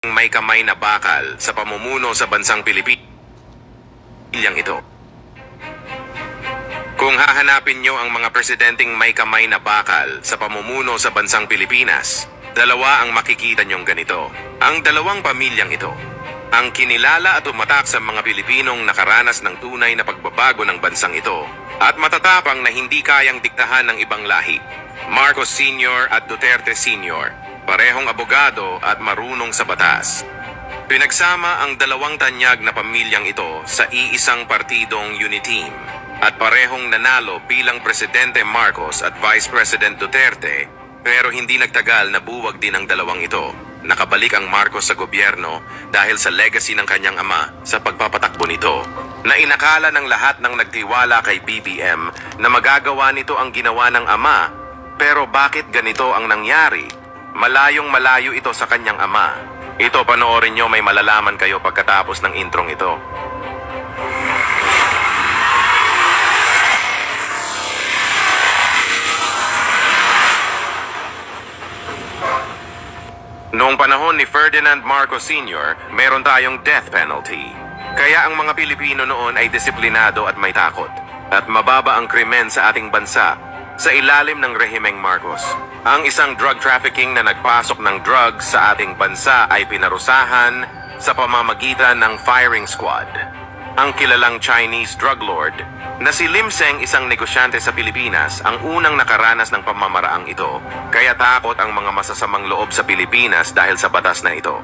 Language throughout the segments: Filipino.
may kamay na bakal sa pamumuno sa bansang Pilipinas ito. Kung hahanapin nyo ang mga presidenteng may kamay na bakal sa pamumuno sa bansang Pilipinas, dalawa ang makikita nyong ganito. Ang dalawang pamilyang ito, ang kinilala at umatak sa mga Pilipinong nakaranas ng tunay na pagbabago ng bansang ito at matatapang na hindi kayang diktahan ng ibang lahi. Marcos Sr. at Duterte Sr., parehong abogado at marunong sa batas. Pinagsama ang dalawang tanyag na pamilyang ito sa iisang partidong Uniteam at parehong nanalo bilang Presidente Marcos at Vice President Duterte, pero hindi nagtagal na buwag din ang dalawang ito. Nakabalik ang Marcos sa gobyerno dahil sa legacy ng kanyang ama sa pagpapatakbo nito, na inakala ng lahat ng nagtiwala kay BBM na magagawa nito ang ginawa ng ama. Pero bakit ganito ang nangyari? Malayong malayo ito sa kanyang ama. Ito, panoorin nyo, may malalaman kayo pagkatapos ng introng ito. Noong panahon ni Ferdinand Marcos Sr., meron tayong death penalty. Kaya ang mga Pilipino noon ay disiplinado at may takot. At mababa ang krimen sa ating bansa sa ilalim ng rehimeng Marcos. Ang isang drug trafficking na nagpasok ng drugs sa ating bansa ay pinarusahan sa pamamagitan ng firing squad. Ang kilalang Chinese drug lord na si Lim Seng, isang negosyante sa Pilipinas, ang unang nakaranas ng pamamaraang ito. Kaya takot ang mga masasamang loob sa Pilipinas dahil sa batas na ito.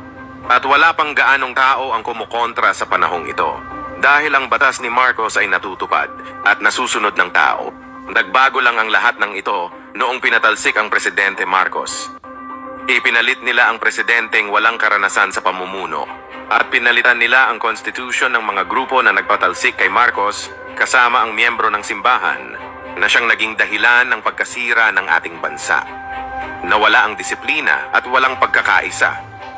At wala pang gaanong tao ang kumukontra sa panahong ito. Dahil ang batas ni Marcos ay natutupad at nasusunod ng tao. Nagbago lang ang lahat ng ito noong pinatalsik ang Presidente Marcos. Ipinalit nila ang presidenteng walang karanasan sa pamumuno at pinalitan nila ang constitution ng mga grupo na nagpatalsik kay Marcos kasama ang miyembro ng simbahan na siyang naging dahilan ng pagkasira ng ating bansa. Nawala ang disiplina at walang pagkakaisa.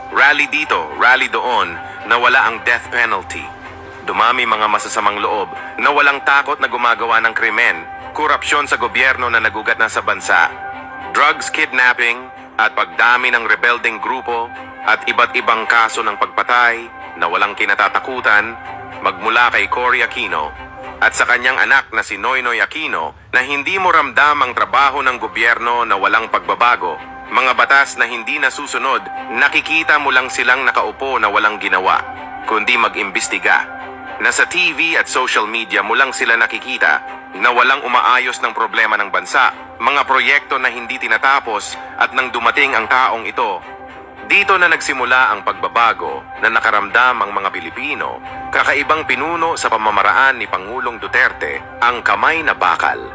Rally dito, rally doon, nawala ang death penalty. Dumami mga masasamang loob na walang takot na gumagawa ng krimen, korupsyon sa gobyerno na nagugat na sa bansa, drugs, kidnapping, at pagdami ng rebelding grupo at iba't ibang kaso ng pagpatay na walang kinatatakutan, magmula kay Cory Aquino at sa kanyang anak na si Noynoy Aquino, na hindi mo ramdam ang trabaho ng gobyerno na walang pagbabago, mga batas na hindi nasusunod, nakikita mo lang silang nakaupo na walang ginawa, kundi mag-imbestiga. Nasa TV at social media mo lang sila nakikita na walang umaayos ng problema ng bansa, mga proyekto na hindi tinatapos, at nang dumating ang taong ito, dito na nagsimula ang pagbabago na nakaramdam ang mga Pilipino, kakaibang pinuno sa pamamaraan ni Pangulong Duterte, ang kamay na bakal.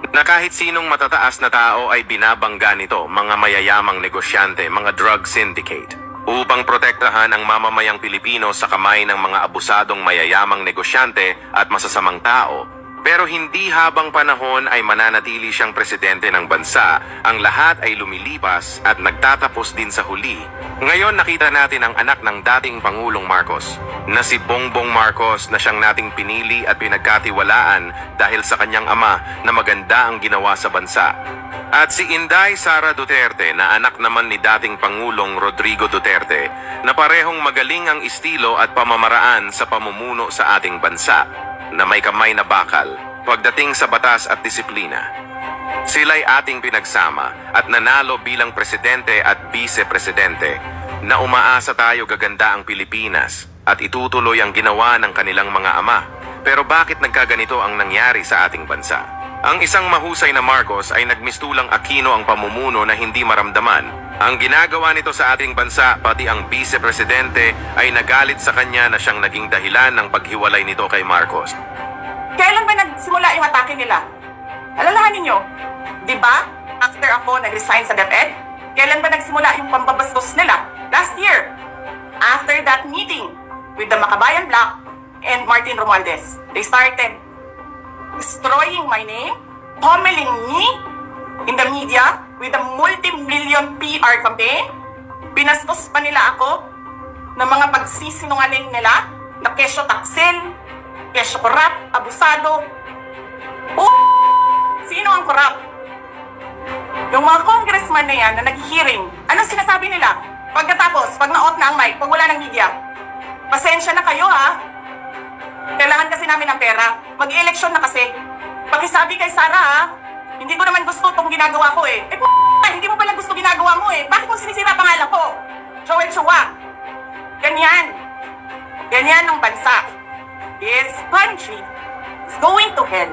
Na kahit sinong matataas na tao ay binabangga nito, mga mayayamang negosyante, mga drug syndicate, upang protektahan ang mamamayang Pilipino sa kamay ng mga abusadong mayayamang negosyante at masasamang tao. Pero hindi habang panahon ay mananatili siyang presidente ng bansa, ang lahat ay lumilipas at nagtatapos din sa huli. Ngayon nakita natin ang anak ng dating Pangulong Marcos, na si Bongbong Marcos, na siyang nating pinili at pinagkatiwalaan dahil sa kanyang ama na maganda ang ginawa sa bansa. At si Inday Sara Duterte, na anak naman ni dating Pangulong Rodrigo Duterte, na parehong magaling ang estilo at pamamaraan sa pamumuno sa ating bansa, na may kamay na bakal pagdating sa batas at disiplina. Sila'y ating pinagsama at nanalo bilang presidente at vice-presidente, na umaasa tayo gaganda ang Pilipinas at itutuloy ang ginawa ng kanilang mga ama. Pero bakit nagkaganito ang nangyari sa ating bansa? Ang isang mahusay na Marcos ay nagmistulang Aquino ang pamumuno na hindi maramdaman. Ang ginagawa nito sa ating bansa, pati ang vice-presidente ay nagalit sa kanya na siyang naging dahilan ng paghiwalay nito kay Marcos. Kailan ba nagsimula yung atake nila? Alalahanin nyo, di ba? After ako nag-resign sa DepEd, kailan ba nagsimula yung pambabastos nila? Last year. After that meeting with the Makabayan Bloc and Martin Romualdez, they started destroying my name, pummeling me in the media with a multi-million PR campaign. Pinastos pa nila ako ng mga pagsisinungaling nila na kesyo taksil, kesyo korap, abusado. Sino ang korap? Yung mga congressman na yan na nag-hearing, anong sinasabi nila? Pagkatapos, pag na-off na ang mic, pag wala ng media, pasensya na kayo ha. Kailangan kasi namin ng pera. Mag-eleksyon na kasi. Pakisabi kay Sara ha, hindi ko naman gusto itong ginagawa ko eh. Hindi mo pala gusto ginagawa mo eh. Bakit mo sinisira pangalan ko? Joel Chua. Ganyan. Ganyan ang bansa. This country is going to hell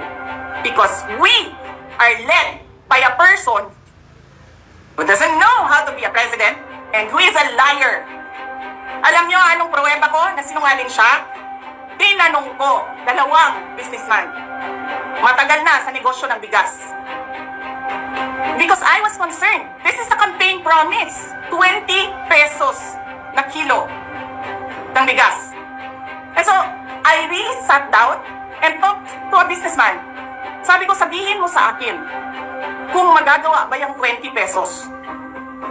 because we are led by a person who doesn't know how to be a president and who is a liar. Alam niyo anong pruweba ko na sinungaling siya? Tinanong ko, 2 businessman. Matagal na sa negosyo ng bigas. Because I was concerned. This is a campaign promise. 20 pesos na kilo ng bigas. And so, I really sat down and talked to a businessman. Sabi ko, sabihin mo sa akin kung magagawa ba yung 20 pesos.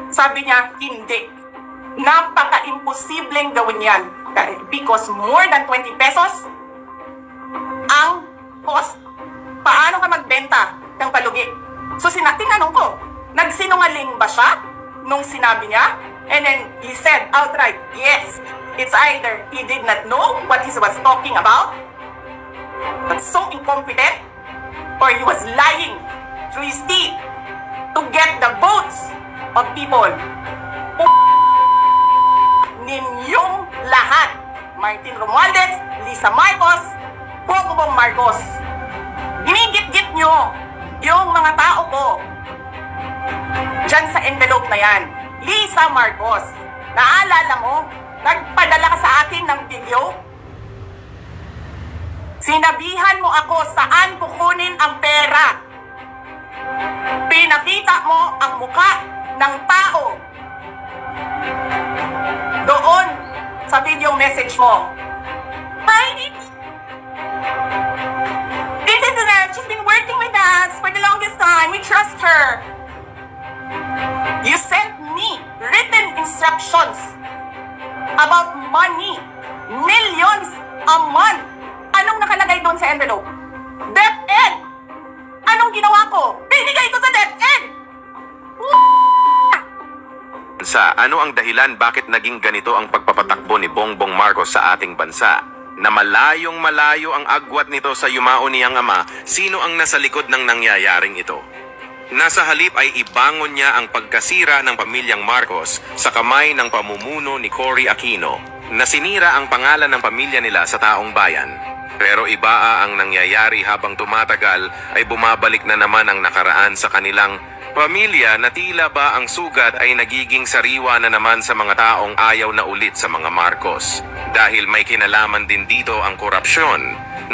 Sabi niya, hindi. Napaka-imposibleng gawin yan. Because more than 20 pesos ang cost. Paano ka magbenta ng palugi? So tinanong ko, nagsinungaling ba siya nung sinabi niya? And then he said outright, yes. It's either he did not know what he was talking about, that's so incompetent, or he was lying through his teeth to get the votes of people. Ninyong lahat. Martin Romualdez, Lisa Marcos, Bongbong Marcos. Ginigit-git nyo yung mga tao ko dyan sa envelope na yan. Lisa Marcos, naalala mo, nagpadala ka sa akin ng video? Sinabihan mo ako saan kukunin ang pera. Pinakita mo ang muka ng tao doon sa video message mo. This is her. She's been working with us for the longest time. We trust her. You sent me written instructions about money. Millions a month. Anong nakalagay doon sa envelope? DepEd. Anong ginawa ko? Binigay ko sa DepEd. Ano ang dahilan bakit naging ganito ang pagpapatakbo ni Bongbong Marcos sa ating bansa? Na malayong malayo ang agwat nito sa yumao niyang ama, sino ang nasa likod ng nangyayaring ito? Nasa halip ay ibangon niya ang pagkasira ng pamilyang Marcos sa kamay ng pamumuno ni Cory Aquino, na sinira ang pangalan ng pamilya nila sa taong bayan. Pero iba ang nangyayari habang tumatagal ay bumabalik na naman ang nakaraan sa kanilang pamilya na tila ba ang sugat ay nagiging sariwa na naman sa mga taong ayaw na ulit sa mga Marcos. Dahil may kinalaman din dito ang korupsyon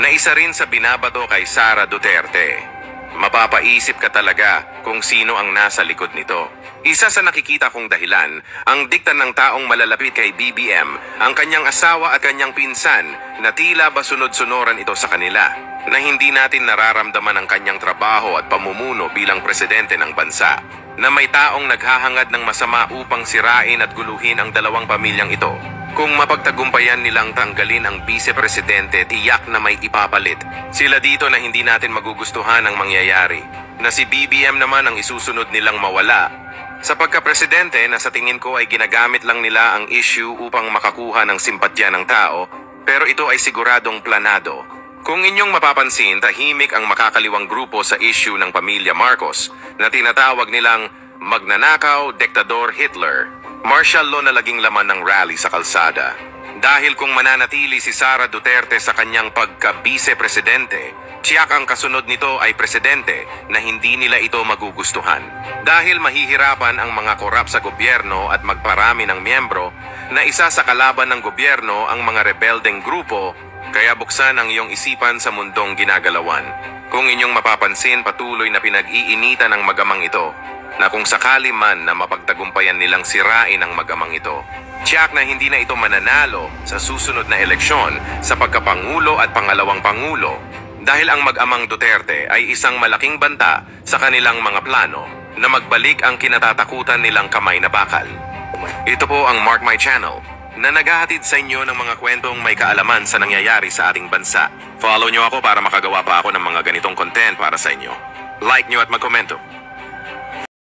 na isa rin sa binabato kay Sara Duterte. Mapapaisip ka talaga kung sino ang nasa likod nito. Isa sa nakikita kong dahilan, ang dikta ng taong malalapit kay BBM, ang kanyang asawa at kanyang pinsan na tila ba sunod-sunuran ito sa kanila, na hindi natin nararamdaman ang kanyang trabaho at pamumuno bilang presidente ng bansa, na may taong naghahangad ng masama upang sirain at guluhin ang dalawang pamilyang ito. Kung mapagtagumpayan nilang tanggalin ang vice-presidente, tiyak na may ipapalit sila dito na hindi natin magugustuhan ang mangyayari, na si BBM naman ang isusunod nilang mawala. Sa pagka-presidente na sa tingin ko ay ginagamit lang nila ang issue upang makakuha ng simpatya ng tao, pero ito ay siguradong planado. Kung inyong mapapansin, tahimik ang makakaliwang grupo sa issue ng pamilya Marcos na tinatawag nilang magnanakaw, diktador Hitler. Martial law na laging laman ng rally sa kalsada. Dahil kung mananatili si Sara Duterte sa kanyang pagka-vice-presidente, tiyak ang kasunod nito ay presidente na hindi nila ito magugustuhan. Dahil mahihirapan ang mga korap sa gobyerno at magparami ng miyembro na isa sa kalaban ng gobyerno ang mga rebeldeng grupo, kaya buksan ang iyong isipan sa mundong ginagalawan. Kung inyong mapapansin, patuloy na pinag-iinitan ng magamang ito, na kung sakali man na mapagtagumpayan nilang sirain ang magamang ito, tiyak na hindi na ito mananalo sa susunod na eleksyon sa pagkapangulo at pangalawang pangulo, dahil ang mag-amang Duterte ay isang malaking banta sa kanilang mga plano na magbalik ang kinatatakutan nilang kamay na bakal. Ito po ang Mark My Channel, na naghahatid sa inyo ng mga kwentong may kaalaman sa nangyayari sa ating bansa. Follow nyo ako para makagawa pa ako ng mga ganitong content para sa inyo. Like nyo at magkomento.